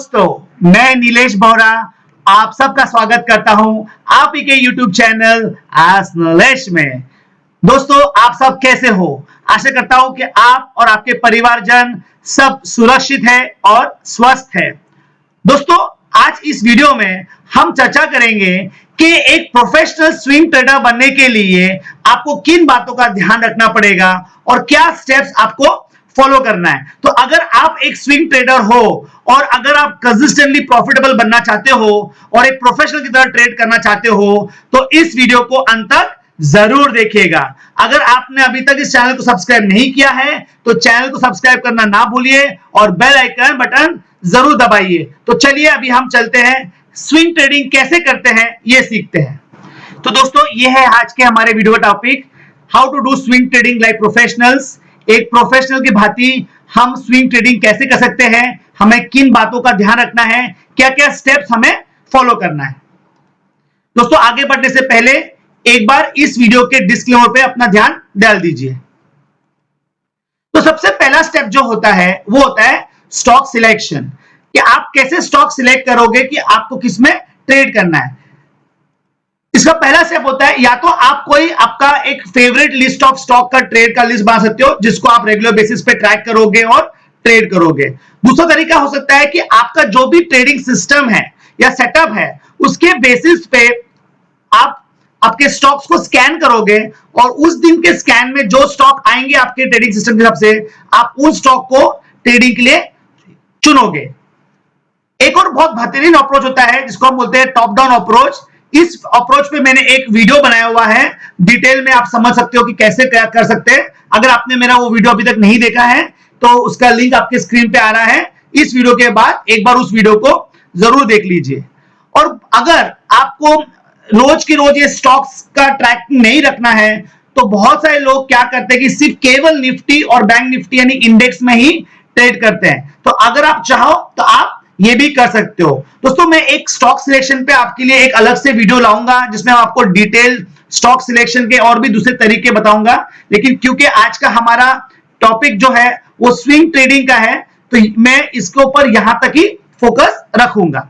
दोस्तों, मैं नीलेश बोहरा आप सबका स्वागत करता हूं आप ही के YouTube चैनल आस्क नीलेश में। दोस्तों, आप सब कैसे हो? आशा करता हूं कि आप और आपके परिवारजन सब सुरक्षित है और स्वस्थ है। दोस्तों, आज इस वीडियो में हम चर्चा करेंगे कि एक प्रोफेशनल स्विंग ट्रेडर बनने के लिए आपको किन बातों का ध्यान रखना पड़ेगा और क्या स्टेप्स आपको फॉलो करना है। तो अगर आप एक स्विंग ट्रेडर हो और अगर आप कंसिस्टेंटली प्रॉफिटेबल बनना चाहते हो और एक प्रोफेशनल की तरह ट्रेड करना चाहते हो तो इस वीडियो को अंत तक जरूर देखिएगा। अगर आपने अभी तक इस चैनल को सब्सक्राइब नहीं किया है तो चैनल को सब्सक्राइब करना ना भूलिए और बेल आइकन बटन जरूर दबाइए। तो चलिए अभी हम चलते हैं, स्विंग ट्रेडिंग कैसे करते हैं ये सीखते हैं। तो दोस्तों, ये है आज के हमारे वीडियो का topic, how to do swing trading like professionals. एक प्रोफेशनल की भांति हम स्विंग ट्रेडिंग कैसे कर सकते हैं, हमें किन बातों का ध्यान रखना है, क्या क्या स्टेप्स हमें फॉलो करना है। दोस्तों, आगे बढ़ने से पहले एक बार इस वीडियो के डिस्क्लेमर पे अपना ध्यान डाल दीजिए। तो सबसे पहला स्टेप जो होता है वो होता है स्टॉक सिलेक्शन, कि आप कैसे स्टॉक सिलेक्ट करोगे कि आपको किसमें ट्रेड करना है। इसका पहला स्टेप होता है, या तो आप कोई आपका एक फेवरेट लिस्ट ऑफ स्टॉक का ट्रेड का लिस्ट बना सकते हो जिसको आप रेगुलर बेसिस पे ट्रैक करोगे और ट्रेड करोगे। दूसरा तरीका हो सकता है कि आपका जो भी ट्रेडिंग सिस्टम है या सेटअप है उसके बेसिस पे आप आपके स्टॉक्स को स्कैन करोगे और उस दिन के स्कैन में जो स्टॉक आएंगे आपके ट्रेडिंग सिस्टम के हिसाब से आप उस स्टॉक को ट्रेडिंग के लिए चुनोगे। एक और बहुत बेहतरीन अप्रोच होता है जिसको हम बोलते हैं टॉप डाउन अप्रोच। इस अप्रोच पे मैंने एक वीडियो बनाया हुआ है, डिटेल में आप समझ सकते हो कि कैसे क्या कर सकते हैं। अगर आपने मेरा वो वीडियो अभी तक नहीं देखा है तो उसका लिंक आपके स्क्रीन पे आ रहा है। इस वीडियो के बाद एक बार उस वीडियो को जरूर देख लीजिए। और अगर आपको रोज की रोज ये स्टॉक्स का ट्रैकिंग नहीं रखना है तो बहुत सारे लोग क्या करते हैं कि सिर्फ केवल निफ्टी और बैंक निफ्टी यानी इंडेक्स में ही ट्रेड करते हैं। तो अगर आप चाहो तो आप ये भी कर सकते हो। दोस्तों, मैं एक स्टॉक सिलेक्शन पे आपके लिए एक अलग से वीडियो लाऊंगा जिसमें आपको डिटेल स्टॉक सिलेक्शन के और भी दूसरे तरीके बताऊंगा, लेकिन क्योंकि आज का हमारा टॉपिक जो है वो स्विंग ट्रेडिंग का है तो मैं इसके ऊपर यहां तक ही फोकस रखूंगा।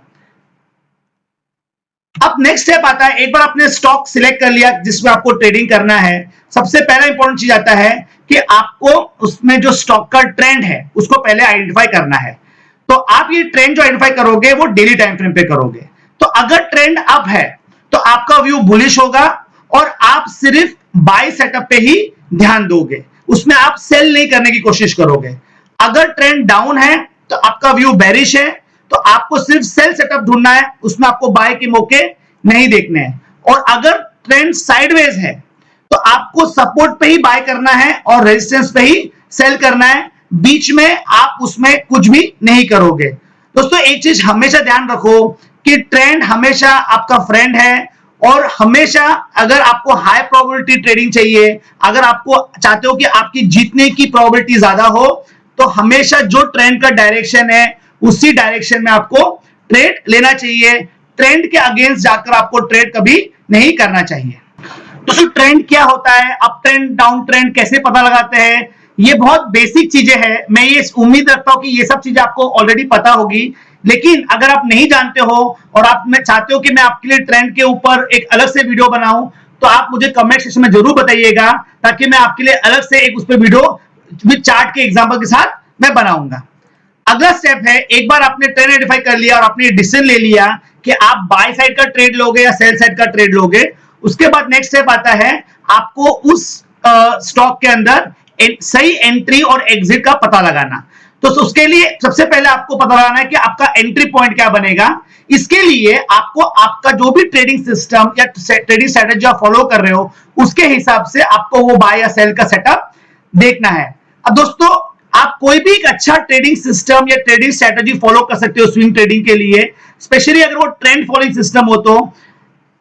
अब नेक्स्ट स्टेप आता है, एक बार आपने स्टॉक सिलेक्ट कर लिया जिसमें आपको ट्रेडिंग करना है, सबसे पहला इंपॉर्टेंट चीज आता है कि आपको उसमें जो स्टॉक का ट्रेंड है उसको पहले आइडेंटिफाई करना है। तो आप ये ट्रेंड जो आइडेंटिफाई करोगे वो डेली टाइम फ्रेम पे करोगे। तो अगर ट्रेंड अप है तो आपका व्यू बुलिश होगा और आप सिर्फ बाय सेटअप पे ही ध्यान दोगे, उसमें आप सेल नहीं करने की कोशिश करोगे। अगर ट्रेंड डाउन है तो आपका व्यू बेरिश है तो आपको सिर्फ सेल सेटअप ढूंढना है, उसमें आपको बाय के मौके नहीं देखने हैं। और अगर ट्रेंड साइडवेज है तो आपको सपोर्ट पे ही बाय करना है और रेजिस्टेंस पे ही सेल करना है, बीच में आप उसमें कुछ भी नहीं करोगे। दोस्तों, एक चीज हमेशा ध्यान रखो कि ट्रेंड हमेशा आपका फ्रेंड है और हमेशा अगर आपको हाई प्रोबेबिलिटी ट्रेडिंग चाहिए, अगर आपको चाहते हो कि आपकी जीतने की प्रोबेबिलिटी ज्यादा हो तो हमेशा जो ट्रेंड का डायरेक्शन है उसी डायरेक्शन में आपको ट्रेड लेना चाहिए। ट्रेंड के अगेंस्ट जाकर आपको ट्रेड कभी नहीं करना चाहिए। दोस्तों, ट्रेंड क्या होता है, अप ट्रेंड डाउन ट्रेंड कैसे पता लगाते हैं, ये बहुत बेसिक चीजें हैं। मैं ये उम्मीद रखता हूं कि ये सब चीजें आपको ऑलरेडी पता होगी, लेकिन अगर आप नहीं जानते हो और आप मैं चाहते हो कि मैं आपके लिए ट्रेंड के ऊपर एक अलग से वीडियो बनाऊं तो आप मुझे कमेंट सेक्शन में जरूर बताइएगा ताकि मैं आपके लिए अलग से एक उस पर वीडियो विद चार्ट के एग्जांपल के साथ मैं बनाऊंगा। अगला स्टेप है, एक बार आपने ट्रेंड आइडेंटिफाई कर लिया और आपने डिसीजन ले लिया कि आप बाय साइड का ट्रेड लोगे या सेल साइड का ट्रेड लोगे, उसके बाद नेक्स्ट स्टेप आता है आपको उस स्टॉक के अंदर सही एंट्री और एग्जिट का पता लगाना। तो उसके लिए सबसे पहले आपको पता लगाना है कि आपका एंट्री पॉइंट क्या बनेगा। इसके लिए आपको आपका जो भी ट्रेडिंग सिस्टम या ट्रेडिंग स्ट्रेटजी आप फॉलो कर रहे हो उसके हिसाब से आपको वो बाय या सेल का सेटअप देखना है। अब दोस्तों, आप कोई भी एक अच्छा ट्रेडिंग सिस्टम या ट्रेडिंग स्ट्रेटजी फॉलो कर सकते हो स्विंग ट्रेडिंग के लिए, स्पेशली अगर वो ट्रेंड फॉलोइंग सिस्टम हो तो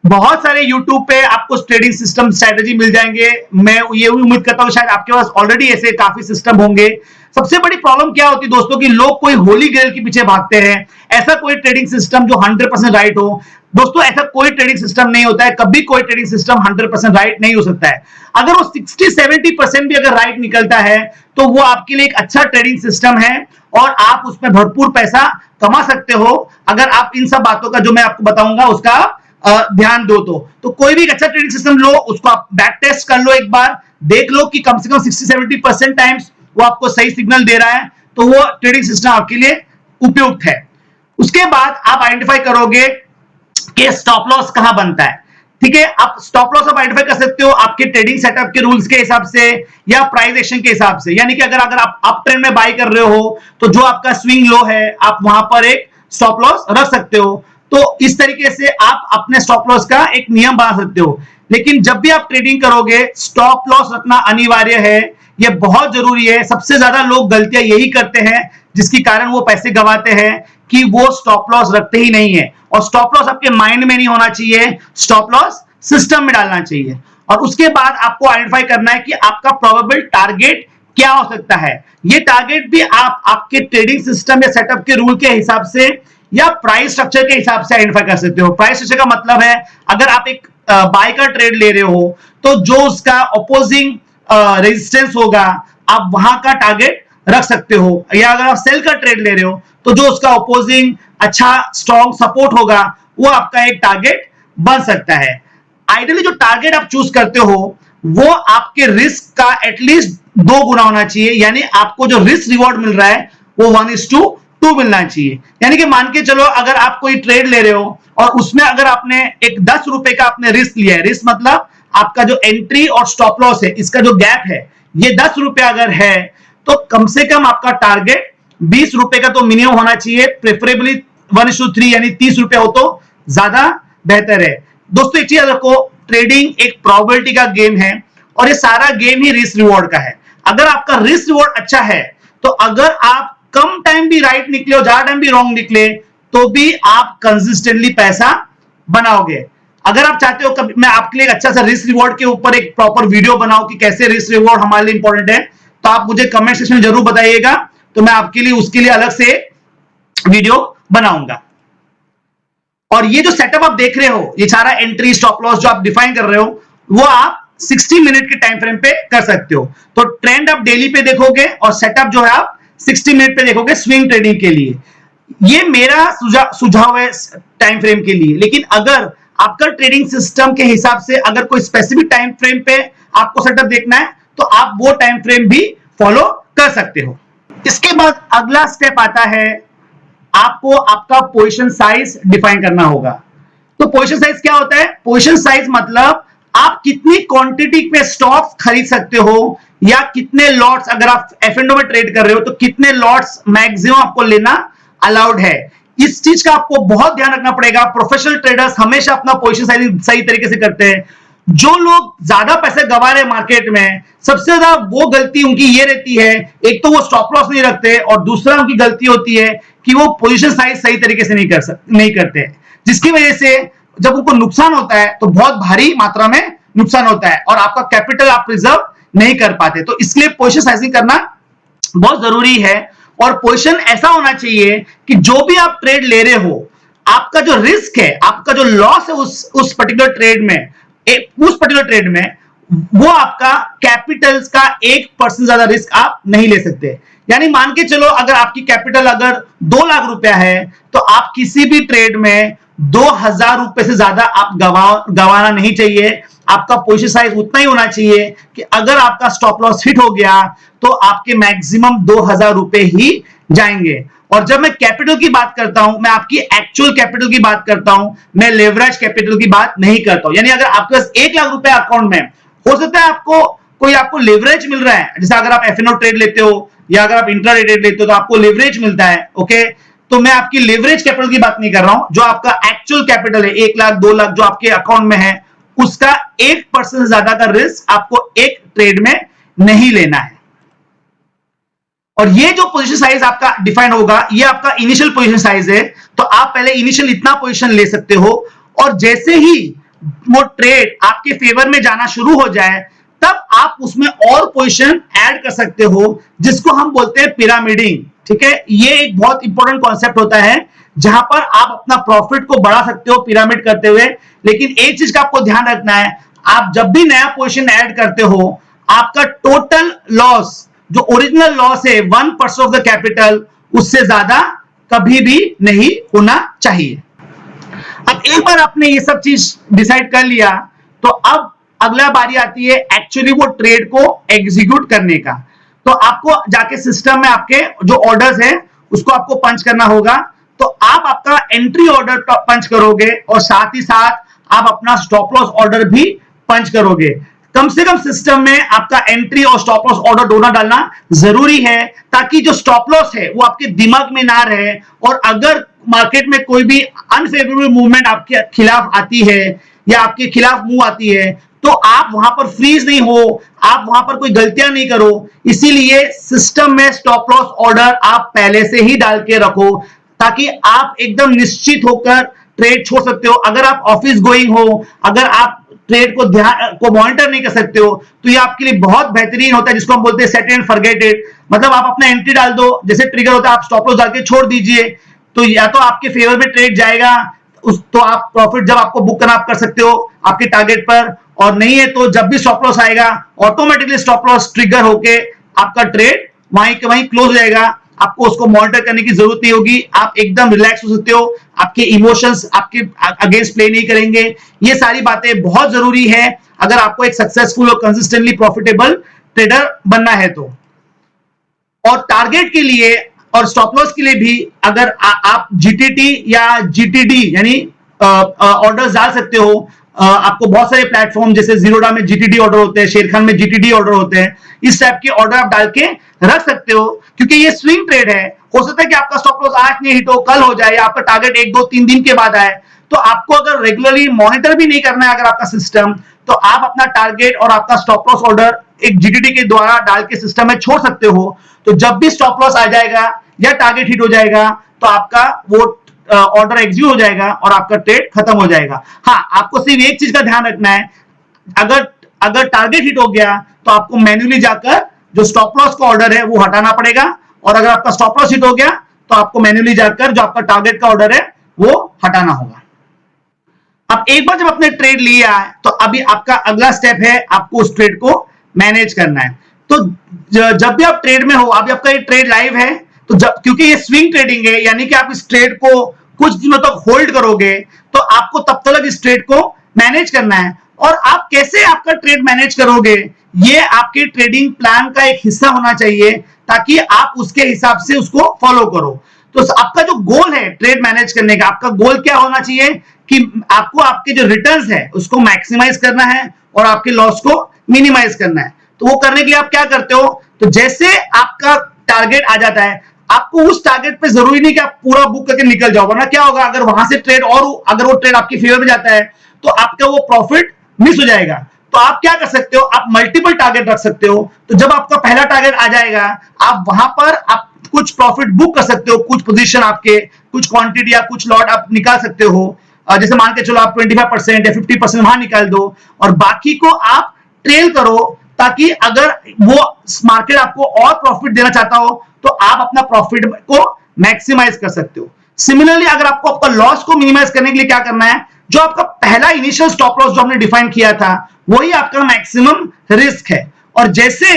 बहुत सारे YouTube पे आपको ट्रेडिंग सिस्टम स्ट्रेटेजी मिल जाएंगे। मैं ये उम्मीद करता हूँ शायद आपके पास ऑलरेडी ऐसे काफी सिस्टम होंगे। सबसे बड़ी प्रॉब्लम क्या होती है दोस्तों कि लोग कोई होली ग्रेल के पीछे भागते हैं। ऐसा कोई ट्रेडिंग सिस्टम जो 100% राइट हो, दोस्तों ऐसा कोई ट्रेडिंग सिस्टम नहीं होता है। कभी कोई ट्रेडिंग सिस्टम 100% राइट नहीं हो सकता है। अगर वो 60-70% भी अगर राइट निकलता है तो वो आपके लिए एक अच्छा ट्रेडिंग सिस्टम है और आप उसमें भरपूर पैसा कमा सकते हो अगर आप इन सब बातों का जो मैं आपको बताऊंगा उसका ध्यान दो। तो कोई भी अच्छा ट्रेडिंग सिस्टम लो, उसको आप बैक टेस्ट कर लो, एक बार देख लो कि कम से कम 60-70% टाइम्स वो आपको सही सिग्नल दे रहा है, तो वो ट्रेडिंग सिस्टम आपके लिए उपयुक्त है। उसके बाद आप आइडेंटिफाई करोगे कि स्टॉप लॉस कहां बनता है। ठीक है, आप स्टॉप लॉस आप आइडेंटिफाई कर सकते हो आपके ट्रेडिंग सेटअप के रूल्स के हिसाब से या प्राइस एक्शन के हिसाब से। यानी कि अगर आप अप ट्रेंड में बाई कर रहे हो तो जो आपका स्विंग लो है आप वहां पर एक स्टॉप लॉस रख सकते हो। तो इस तरीके से आप अपने स्टॉप लॉस का एक नियम बना सकते हो। लेकिन जब भी आप ट्रेडिंग करोगे स्टॉप लॉस रखना अनिवार्य है, यह बहुत जरूरी है। सबसे ज्यादा लोग गलतियां यही करते हैं जिसके कारण वो पैसे गंवाते हैं कि वो स्टॉप लॉस रखते ही नहीं है। और स्टॉप लॉस आपके माइंड में नहीं होना चाहिए, स्टॉप लॉस सिस्टम में डालना चाहिए। और उसके बाद आपको आइडेंटिफाई करना है कि आपका प्रोबेबल टारगेट क्या हो सकता है। ये टारगेट भी आप आपके ट्रेडिंग सिस्टम या सेटअप के रूल के हिसाब से या प्राइस स्ट्रक्चर के हिसाब से आइडेंटिफाई कर सकते हो। प्राइस स्ट्रक्चर का मतलब है अगर आप एक बाय का ट्रेड ले रहे हो तो जो उसका अपोजिंग रेजिस्टेंस होगा आप वहां का टारगेट रख सकते हो, या अगर आप सेल का ट्रेड ले रहे हो तो जो उसका अपोजिंग अच्छा स्ट्रॉन्ग सपोर्ट होगा वो आपका एक टारगेट बन सकता है। आइडियली जो टारगेट आप चूज करते हो वो आपके रिस्क का एटलीस्ट 2 गुना होना चाहिए। यानी आपको जो रिस्क रिवॉर्ड मिल रहा है वो 1:2 मिलना चाहिए। यानी कि मान के चलो अगर आप कोई ट्रेड ले रहे हो और उसमें अगर आपने एक 10 रुपए का आपने रिस्क लिया है, रिस्क मतलब आपका जो एंट्री और स्टॉप लॉस है इसका जो गैप है ये 10 रुपए अगर है तो कम से कम आपका टारगेट 20 रुपए का तो मिनिमम होना चाहिए, प्रेफरेबली 1:3 यानी 30 रुपए हो तो ज्यादा बेहतर है। दोस्तों एक चीज रखो, ट्रेडिंग एक प्रोबेबिलिटी का गेम है और ये सारा गेम ही रिस्क रिवॉर्ड का है। अगर आपका रिस्क रिवॉर्ड अच्छा है तो अगर आप कम टाइम भी राइट निकले और ज्यादा टाइम भी रॉन्ग निकले तो भी आप कंसिस्टेंटली पैसा बनाओगे। अगर आप चाहते हो मैं आपके लिए अच्छा सा रिस्क रिवॉर्ड के ऊपर एक प्रॉपर वीडियो बनाऊं कि कैसे रिस्क रिवॉर्ड हमारे लिए इंपॉर्टेंट है तो आप मुझे कमेंट सेक्शन में जरूर बताइएगा, तो मैं आपके लिए उसके लिए अलग से वीडियो बनाऊंगा। और ये जो सेटअप आप देख रहे हो, ये सारा एंट्री स्टॉप लॉस जो आप डिफाइन कर रहे हो वो आप 60 मिनट के टाइम फ्रेम पे कर सकते हो। तो ट्रेंड आप डेली पे देखोगे और सेटअप जो है आप 60 मिनट पे देखोगे स्विंग ट्रेडिंग के लिए। ये मेरा सुझाव है टाइम फ्रेम के लिए। लेकिन अगर आपका ट्रेडिंग सिस्टम के हिसाब से अगर कोई स्पेसिफिक टाइम फ्रेम पे आपको सेटअप देखना है तो आप वो टाइम फ्रेम भी फॉलो कर सकते हो। इसके बाद अगला स्टेप आता है, आपको आपका पोजीशन साइज डिफाइन करना होगा। तो पोजीशन साइज क्या होता है? पोजीशन साइज मतलब आप कितनी क्वांटिटी पे स्टॉक्स खरीद सकते हो या कितने लॉट्स, अगर आप एफ&ओ में ट्रेड कर रहे हो तो कितने लॉट्स मैक्सिमम आपको लेना अलाउड है। इस चीज का आपको बहुत ध्यान रखना पड़ेगा। प्रोफेशनल ट्रेडर्स हमेशा अपना पोजीशन साइजिंग सही तरीके से करते हैं। जो लोग ज्यादा पैसे गंवा रहे मार्केट में, सबसे ज्यादा वो गलती उनकी ये रहती है, एक तो वो स्टॉप लॉस नहीं रखते और दूसरा उनकी गलती होती है कि वो पोजीशन साइज सही तरीके से नहीं करते, जिसकी वजह से जब उनको नुकसान होता है तो बहुत भारी मात्रा में नुकसान होता है और आपका कैपिटल आप प्रिजर्व नहीं कर पाते। तो इसलिए पोजीशन साइजिंग करना बहुत जरूरी है। और पोजीशन ऐसा होना चाहिए कि जो भी आप ट्रेड ले रहे हो, आपका जो रिस्क है, आपका जो लॉस है उस पर्टिकुलर ट्रेड में, उस पर्टिकुलर ट्रेड में वो आपका कैपिटल्स का 1% ज्यादा रिस्क आप नहीं ले सकते। यानी मान के चलो अगर आपकी कैपिटल अगर 2 लाख रुपया है तो आप किसी भी ट्रेड में 2000 रुपए से ज्यादा आप गंवाना नहीं चाहिए। आपका पोजीशन साइज उतना ही होना चाहिए कि अगर आपका स्टॉप लॉस हिट हो गया तो आपके मैक्सिमम 2000 रुपए ही जाएंगे। और जब मैं कैपिटल की बात करता हूं, मैं आपकी एक्चुअल कैपिटल की बात करता हूं, मैं लेवरेज कैपिटल की बात नहीं करता हूं। यानी अगर आपके पास 1 लाख रुपए अकाउंट में, हो सकता है आपको लेवरेज मिल रहा है, जैसे अगर आप एफ&ओ ट्रेड लेते हो या अगर आप इंट्राडे ट्रेड लेते हो तो आपको लेवरेज मिलता है। ओके, तो मैं आपकी लेवरेज कैपिटल की बात नहीं कर रहा हूं। जो आपका एक्चुअल कैपिटल है 1 लाख 2 लाख जो आपके अकाउंट में है, उसका 1% ज्यादा का रिस्क आपको एक ट्रेड में नहीं लेना है। और ये जो पोजीशन साइज आपका डिफाइन होगा, ये आपका इनिशियल पोजीशन साइज है। तो आप पहले इनिशियल इतना पोजीशन ले सकते हो और जैसे ही वो ट्रेड आपके फेवर में जाना शुरू हो जाए, तब आप उसमें और पोजीशन ऐड कर सकते हो, जिसको हम बोलते हैं पिरामिडिंग। ठीक है, ये एक बहुत इंपॉर्टेंट कॉन्सेप्ट होता है जहां पर आप अपना प्रॉफिट को बढ़ा सकते हो पिरामिड करते हुए। लेकिन एक चीज का आपको ध्यान रखना है, आप जब भी नया पोजीशन ऐड करते हो, आपका टोटल लॉस, जो ओरिजिनल लॉस है 1% ऑफ द कैपिटल, उससे ज्यादा कभी भी नहीं होना चाहिए। अब एक बार आपने ये सब चीज डिसाइड कर लिया, तो अब अगला बारी आती है एक्चुअली वो ट्रेड को एग्जीक्यूट करने का। तो आपको जाके सिस्टम में आपके जो ऑर्डर्स है उसको आपको पंच करना होगा। तो आप आपका एंट्री ऑर्डर पंच करोगे और साथ ही साथ आप अपना स्टॉप लॉस ऑर्डर भी पंच करोगे। कम से कम सिस्टम में आपका एंट्री और स्टॉप लॉस ऑर्डर दोनों डालना जरूरी है, ताकि जो स्टॉप लॉस है वो आपके दिमाग में ना रहे, और अगर मार्केट में कोई भी अनफेवरेबल मूवमेंट आपके खिलाफ आती है या आपके खिलाफ मूव आती है, तो आप वहां पर फ्रीज नहीं हो, आप वहां पर कोई गलतियां नहीं करो। इसीलिए सिस्टम में स्टॉप लॉस ऑर्डर आप पहले से ही डाल के रखो, ताकि आप एकदम निश्चित होकर ट्रेड छोड़ सकते हो। अगर आप ऑफिस गोइंग हो, अगर आप ट्रेड को ध्यान को मॉनिटर नहीं कर सकते हो, तो ये आपके लिए बहुत बेहतरीन होता है, जिसको हम बोलते हैं सेट एंड फॉरगेट इट। मतलब आप अपना एंट्री डाल दो, जैसे ट्रिगर होता है आप स्टॉप लॉस डाल के छोड़ दीजिए, तो या तो आपके फेवर में ट्रेड जाएगा, तो आप प्रॉफिट जब आपको बुक करना आप कर सकते हो आपके टारगेट पर, और नहीं है तो जब भी स्टॉप लॉस आएगा ऑटोमेटिकली स्टॉप लॉस ट्रिगर होके आपका ट्रेड वहीं के वहीं क्लोज हो जाएगा। आपको उसको मॉनिटर करने की जरूरत नहीं होगी, आप एकदम रिलैक्स हो सकते हो, आपके इमोशंस आपके अगेंस्ट प्ले नहीं करेंगे। ये सारी बातें बहुत जरूरी है अगर आपको एक सक्सेसफुल और कंसिस्टेंटली प्रॉफिटेबल ट्रेडर बनना है तो। और टारगेट के लिए और स्टॉप लॉस के लिए भी अगर आप जीटीटी या जीटीडी यानी ऑर्डर्स डाल सकते हो। आपको बहुत सारे प्लेटफॉर्म जैसे जीरोडा में जीटीडी ऑर्डर होते हैं, शेरखान में जीटीडी ऑर्डर होते हैं, इस टाइप के ऑर्डर आप डाल के रख सकते हो, क्योंकि ये स्विंग ट्रेड है। हो सकता है कि आपका स्टॉप लॉस आज नहीं हिट हो, कल हो जाए, या आपका टारगेट 1 2 3 दिन के बाद आए। तो आपको अगर रेगुलरली मॉनिटर भी नहीं करना है अगर आपका सिस्टम, तो आप अपना टारगेट और आपका स्टॉप लॉस ऑर्डर एक जीटीडी के द्वारा डाल के सिस्टम में छोड़ सकते हो। तो जब भी स्टॉप लॉस आ जाएगा या टारगेट हिट हो जाएगा, तो आपका वो ऑर्डर एग्जीक्यूट हो जाएगा और आपका ट्रेड खत्म हो जाएगा। हाँ, आपको सिर्फ एक चीज का ध्यान रखना है, अगर टारगेट हिट हो गया तो आपको मैन्युअली जाकर जो स्टॉप लॉस का ऑर्डर है वो हटाना पड़ेगा, और अगर आपका स्टॉप लॉस हिट हो गया तो आपको मैन्युअली जाकर जो आपका टारगेट का ऑर्डर है वो हटाना होगा। अब एक बार जब आपने ट्रेड लिया है, तो अभी आपका अगला स्टेप है आपको उस ट्रेड को मैनेज करना है। तो जब भी आप ट्रेड में हो, अभी आपका ये ट्रेड लाइव है, तो जब क्योंकि ये स्विंग ट्रेडिंग है, यानी कि आप इस ट्रेड को कुछ दिनों तक होल्ड करोगे, तो आपको तब तक इस ट्रेड को मैनेज करना है। और आप कैसे आपका ट्रेड मैनेज करोगे, ये आपके ट्रेडिंग प्लान का एक हिस्सा होना चाहिए, ताकि आप उसके हिसाब से उसको फॉलो करो। तो आपका जो गोल है ट्रेड मैनेज करने का, आपका गोल क्या होना चाहिए कि आपको आपके जो रिटर्न्स है उसको मैक्सिमाइज करना है और आपके लॉस को मिनिमाइज करना है। तो वो करने के लिए आप क्या करते हो, तो जैसे आपका टारगेट आ जाता है, आपको उस टारगेट पे जरूरी नहीं कि आप पूरा बुक करके निकल जाओ, वरना क्या होगा, अगर वहां से ट्रेड और अगर वो ट्रेड आपके फेवर में जाता है तो आपका वो प्रॉफिट मिस हो जाएगा। तो आप क्या कर सकते हो, आप मल्टीपल टारगेट रख सकते हो। तो जब आपका पहला टारगेट आ जाएगा, आप वहां पर आप कुछ प्रॉफिट बुक कर सकते हो, कुछ पोजीशन आपके कुछ क्वांटिटी या कुछ लॉट आप निकाल सकते हो। जैसे मान के चलो आप 25% या 50% वहां निकाल दो, और बाकी को आप ट्रेल करो, ताकि अगर वो मार्केट आपको और प्रॉफिट देना चाहता हो तो आप अपना प्रॉफिट को मैक्सिमाइज कर सकते हो। सिमिलरली अगर आपको आपका लॉस को मिनिमाइज करने के लिए क्या करना है, जो आपका पहला इनिशियल स्टॉप लॉस जो हमने डिफाइन किया था, वही आपका मैक्सिमम रिस्क है। और जैसे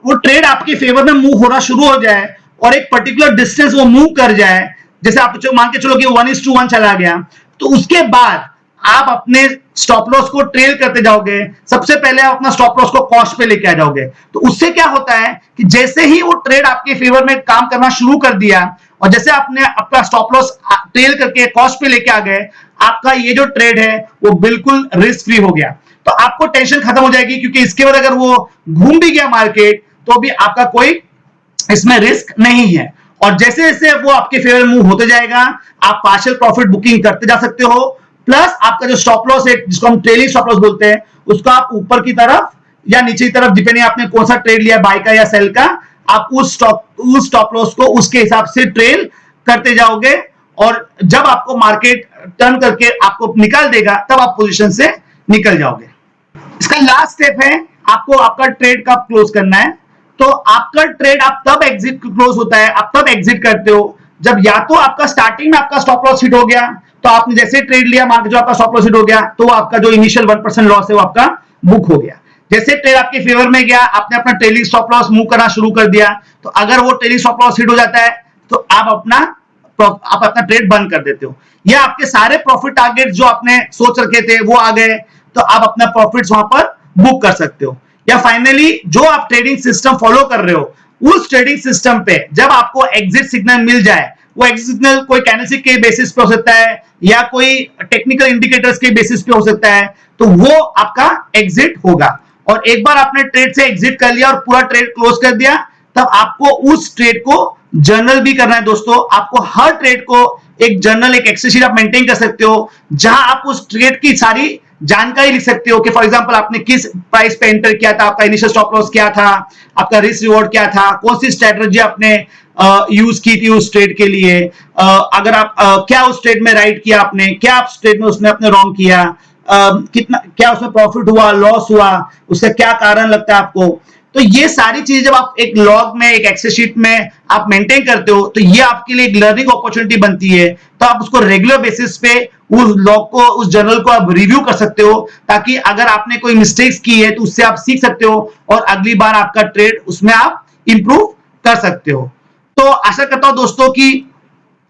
वो ट्रेड आपके फेवर में मूव होना शुरू हो जाए और एक पर्टिकुलर डिस्टेंस वो मूव कर जाए, जैसे आप मान के चलो कि 1:1 चला गया, तो उसके बाद आप अपने स्टॉप लॉस को ट्रेल करते जाओगे। सबसे पहले आप अपना स्टॉप लॉस को कॉस्ट पे लेके आ जाओगे। तो उससे क्या होता है कि जैसे ही वो ट्रेड आपके फेवर में काम करना शुरू कर दिया, और जैसे आपने अपना स्टॉप लॉस ट्रेल करके कॉस्ट पे लेके आ गए, आपका ये जो ट्रेड है वो बिल्कुल रिस्क फ्री हो गया। तो आपको टेंशन खत्म हो जाएगी, क्योंकि इसके बाद अगर वो घूम भी गया मार्केट तो भी आपका कोई इसमें रिस्क नहीं है। और जैसे जैसे वो आपके फेवर मूव होते जाएगा, आप पार्शियल प्रॉफिट बुकिंग करते जा सकते हो। प्लस आपका जो स्टॉप लॉस है, जिसको हम ट्रेलिंग स्टॉप लॉस बोलते हैं, उसको आप ऊपर की तरफ या नीचे की तरफ, डिपेंडिंग आपने कौन सा ट्रेड लिया, बाय का या सेल का, आप उस स्टॉप लॉस को उसके हिसाब से ट्रेल करते जाओगे। और जब आपको मार्केट टर्न करके आपको निकाल देगा, तब आप पोजीशन से निकल जाओगे। इसका लास्ट स्टेप है, आपको आपका ट्रेड कब क्लोज करना है। तो आपका ट्रेड आप तब एग्जिट क्लोज होता है, आप तब एग्जिट करते हो जब या तो आपका स्टार्टिंग में आपका स्टॉप लॉस हिट हो गया, तो आपने जैसे ट्रेड लिया, मान जो आपका स्टॉप लॉस हिट हो गया, तो आपका जो इनिशियल 1% लॉस है वो आपका बुक हो गया। जैसे ट्रेड आपके फेवर में गया, आपने अपना ट्रेलिंग स्टॉप लॉस मूव करना शुरू कर दिया, तो अगर वो ट्रेलिंग स्टॉप लॉस हिट हो जाता है तो आप अपना ट्रेड बंद कर देते हो, या आपके सारे प्रॉफिट टारगेट जो आपने सोच रखे थे वो आ गए, तो आप अपना प्रॉफिट्स वहां पर बुक कर सकते हो। या फाइनली जो आप ट्रेडिंग सिस्टम फॉलो कर रहे हो, उस ट्रेडिंग सिस्टम पे जब आपको एग्जिट सिग्नल मिल जाए, वो एग्जिट सिग्नल कोई कैंडलस्टिक के बेसिस पे हो सकता है या कोई टेक्निकल इंडिकेटर्स के बेसिस पे हो सकता है, तो वो आपका एग्जिट होगा। और एक बार आपने ट्रेड से एग्जिट कर लिया और पूरा ट्रेड क्लोज कर दिया, तब आपको उस ट्रेड को जर्नल भी करना है दोस्तों। आपको हर ट्रेड को एक जर्नल, एक एक्सेल शीट आप मेंटेन कर सकते हो, जहां आप उस ट्रेड की सारी जानकारी लिख सकते हो कि फॉर एग्जांपल आपने किस प्राइस पे एंटर किया था, आपका इनिशियल स्टॉप लॉस क्या था, आपका रिस्क रिवॉर्ड क्या था, कौन सी स्ट्रेटजी आपने यूज की थी उस ट्रेड के लिए, अगर आप क्या उस ट्रेड में राइट किया आपने, क्या आप ट्रेड में उसमें आपने रॉन्ग किया, कितना क्या उसमें प्रॉफिट हुआ, लॉस हुआ, उसका क्या कारण लगता है आपको। तो ये सारी चीजें जब आप एक लॉग में, एक एक्सेल शीट में आप मेंटेन करते हो, तो ये आपके लिए एक लर्निंग अपॉर्चुनिटी बनती है। तो आप उसको रेगुलर बेसिस पे उस लॉग को, उस जर्नल को आप रिव्यू कर सकते हो, ताकि अगर आपने कोई मिस्टेक्स की है तो उससे आप सीख सकते हो और अगली बार आपका ट्रेड उसमें आप इंप्रूव कर सकते हो। तो आशा करता हूं दोस्तों कि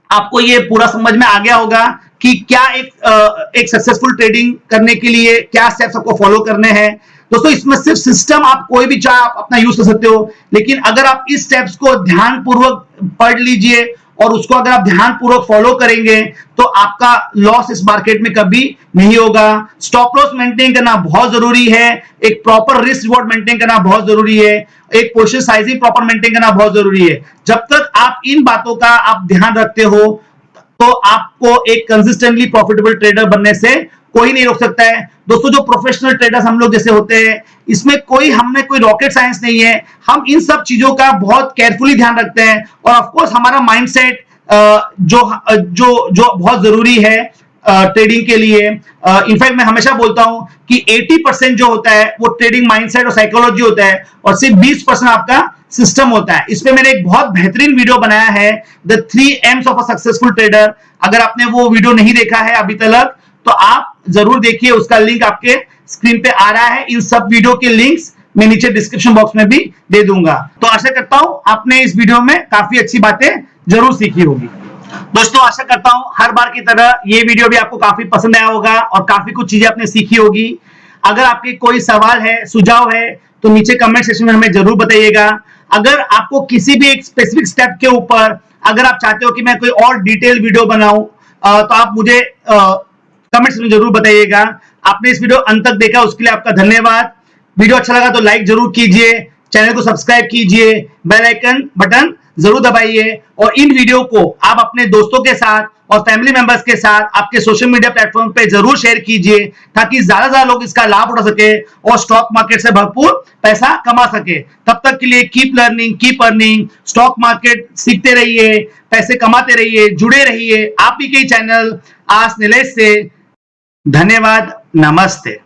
आपको ये पूरा समझ में आ गया होगा कि क्या एक सक्सेसफुल ट्रेडिंग करने के लिए क्या स्टेप्स आपको फॉलो करने हैं। दोस्तों इसमें सिर्फ सिस्टम आप कोई भी चाहे आप अपना यूज कर सकते हो, लेकिन अगर आप इस स्टेप्स को ध्यानपूर्वक पढ़ लीजिए और उसको अगर आप ध्यानपूर्वक फॉलो करेंगे, तो आपका लॉस इस मार्केट में कभी नहीं होगा। स्टॉप लॉस मेंटेन करना बहुत जरूरी है, एक प्रॉपर रिस्क रिवॉर्ड मेंटेन करना बहुत जरूरी है, एक पोजीशन साइजिंग प्रॉपर मेंटेन करना बहुत जरूरी है। जब तक आप इन बातों का आप ध्यान रखते हो, तो आपको एक कंसिस्टेंटली प्रॉफिटेबल ट्रेडर बनने से कोई नहीं रोक सकता है। दोस्तों जो प्रोफेशनल ट्रेडर्स हम लोग जैसे होते हैं, इसमें हमें कोई रॉकेट साइंस नहीं है। हम इन सब चीजों का बहुत केयरफुली ध्यान रखते हैं, और ऑफ कोर्स हमारा माइंडसेट जो जो जो बहुत जरूरी है ट्रेडिंग के लिए। इनफैक्ट मैं हमेशा बोलता हूं कि 80% जो होता है वो ट्रेडिंग माइंडसेट और साइकोलॉजी होता है, और सिर्फ 20% आपका सिस्टम होता है। इसमें मैंने एक बहुत बेहतरीन वीडियो बनाया है, the 3 M's of a successful trader. अगर आपने वो वीडियो नहीं देखा है अभी तक, तो आप जरूर देखिए, उसका लिंक आपके स्क्रीन पे आ रहा है। इन सब वीडियो के लिंक्स मैं नीचे डिस्क्रिप्शन बॉक्स में भी दे दूंगा। तो आशा करता हूं आपने इस वीडियो में काफी अच्छी बातें जरूर सीखी होगी। दोस्तों आशा करता हूं हर बार की तरह ये वीडियो भी आपको काफी पसंद आया होगा और काफी कुछ चीजें आपने सीखी होगी। अगर आपके कोई सवाल है, सुझाव है, तो नीचे कमेंट सेक्शन में हमें जरूर बताइएगा। अगर आपको किसी भी एक स्पेसिफिक स्टेप के ऊपर अगर आप चाहते हो कि मैं कोई और डिटेल वीडियो बनाऊं, तो आप मुझे कमेंट्स में जरूर बताइएगा। आपने इस वीडियो अंत तक देखा उसके लिए आपका धन्यवाद। वीडियो अच्छा लगा तो लाइक जरूर कीजिए, चैनल को सब्सक्राइब कीजिए, बेल आइकन बटन जरूर दबाइए, और इन वीडियो को आप अपने दोस्तों के साथ और फैमिली मेंबर्स के साथ आपके सोशल मीडिया प्लेटफॉर्म पे जरूर शेयर कीजिए, ताकि ज्यादा से ज्यादा लोग इसका लाभ उठा सके और स्टॉक मार्केट से भरपूर पैसा कमा सके। तब तक के लिए keep learning, keep earning. Stock market सीखते रहिए, पैसे कमाते रहिए, जुड़े रहिए आप ही के चैनल आस्क नीलेश से। धन्यवाद, नमस्ते।